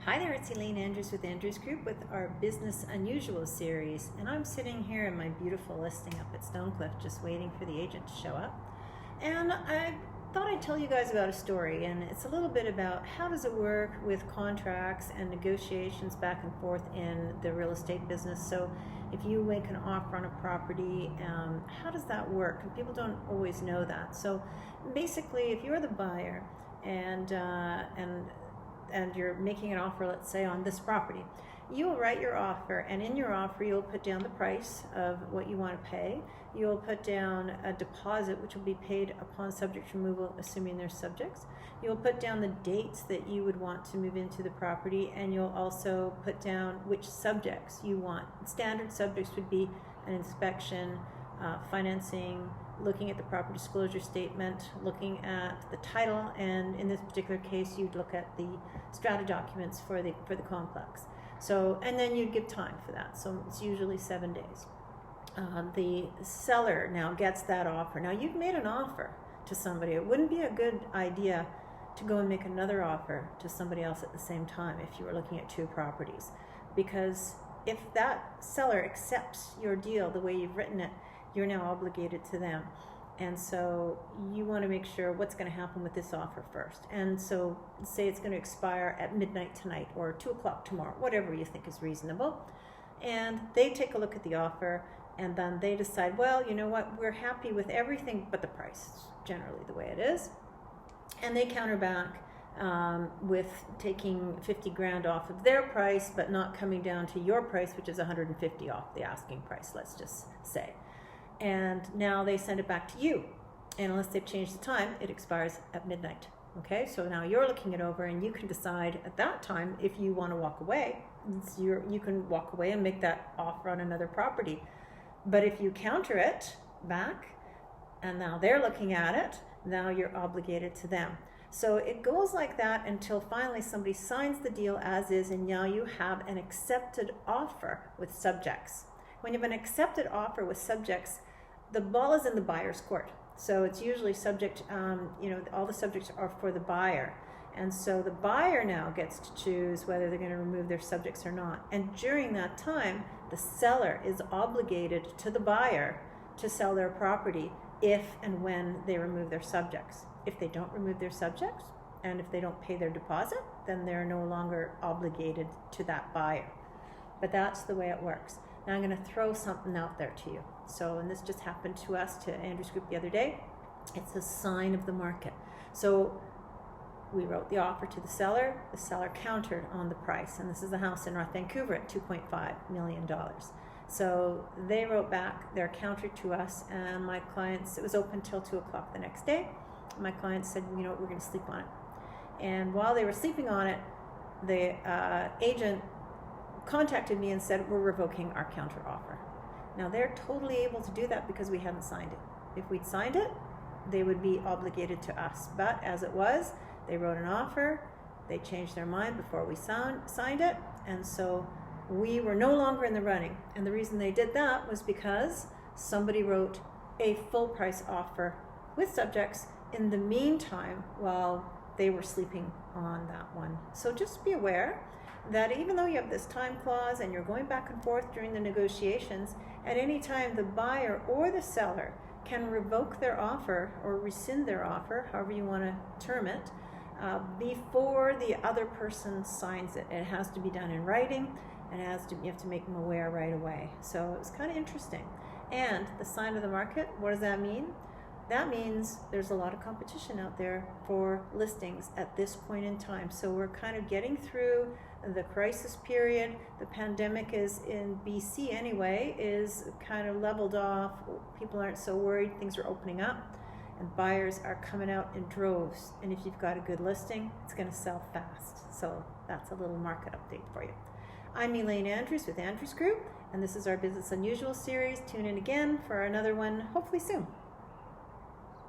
Hi there, it's Elaine Andrews with Andrews Group with our Business Unusual series, and I'm sitting here in my beautiful listing up at Stonecliff just waiting for the agent to show up. And I thought I'd tell you guys about a story, and it's a little bit about how does it work with contracts and negotiations back and forth in the real estate business. So if you make an offer on a property, how does that work? And people don't always know that. So basically, if you're the buyer and you're making an offer, let's say, on this property, you will write your offer, and in your offer you'll put down the price of what you want to pay. You'll put down a deposit which will be paid upon subject removal, assuming there's subjects. You'll put down the dates that you would want to move into the property, and you'll also put down which subjects you want. Standard subjects would be an inspection, financing, looking at the property disclosure statement, looking at the title, and in this particular case you'd look at the strata documents for the complex. So, and then you'd give time for that, so it's usually 7 days. The seller now gets that offer. Now you've made an offer to somebody. It wouldn't be a good idea to go and make another offer to somebody else at the same time if you were looking at two properties, because if that seller accepts your deal the way you've written it, you're now obligated to them. And so you want to make sure what's going to happen with this offer first. And so say it's going to expire at midnight tonight or 2 o'clock tomorrow, whatever you think is reasonable. And they take a look at the offer, and then they decide, well, you know what, we're happy with everything but the price, generally the way it is. And they counter back with taking 50 grand off of their price, but not coming down to your price, which is 150 off the asking price, let's just say. And now they send it back to you, and unless they've changed the time, it expires at midnight. Okay, so now you're looking it over, and you can decide at that time if you want to walk away. You can walk away and make that offer on another property. But if you counter it back, and now they're looking at it, now you're obligated to them. So it goes like that until finally somebody signs the deal as is, and now you have an accepted offer with subjects. When you have an accepted offer with subjects, the ball is in the buyer's court. So it's usually subject, all the subjects are for the buyer. And so the buyer now gets to choose whether they're going to remove their subjects or not. And during that time, the seller is obligated to the buyer to sell their property if and when they remove their subjects. If they don't remove their subjects, and if they don't pay their deposit, then they're no longer obligated to that buyer. But that's the way it works. Now I'm going to throw something out there to you. So, and this just happened to us, to Andrews Group the other day. It's a sign of the market. So we wrote the offer to the seller countered on the price, and this is a house in North Vancouver at $2.5 million. So they wrote back their counter to us, and my clients, it was open till 2 o'clock the next day. My clients said, you know what, we're going to sleep on it. And while they were sleeping on it, the agent contacted me and said, we're revoking our counter offer. Now they're totally able to do that because we hadn't signed it. If we'd signed it, they would be obligated to us. But as it was, they wrote an offer, they changed their mind before we signed it, and so we were no longer in the running. And the reason they did that was because somebody wrote a full price offer with subjects in the meantime while they were sleeping on that one. So just be aware that even though you have this time clause and you're going back and forth during the negotiations, at any time the buyer or the seller can revoke their offer or rescind their offer, however you want to term it, before the other person signs it. It has to be done in writing, and you have to make them aware right away. So it was kind of interesting. And the sign of the market, what does that mean? That means there's a lot of competition out there for listings at this point in time. So we're kind of getting through the crisis period. The pandemic is in BC anyway, is kind of leveled off. People aren't so worried. Things are opening up, and buyers are coming out in droves. And if you've got a good listing, it's going to sell fast. So that's a little market update for you. I'm Elaine Andrews with Andrews Group, and this is our Business Unusual series. Tune in again for another one, hopefully soon.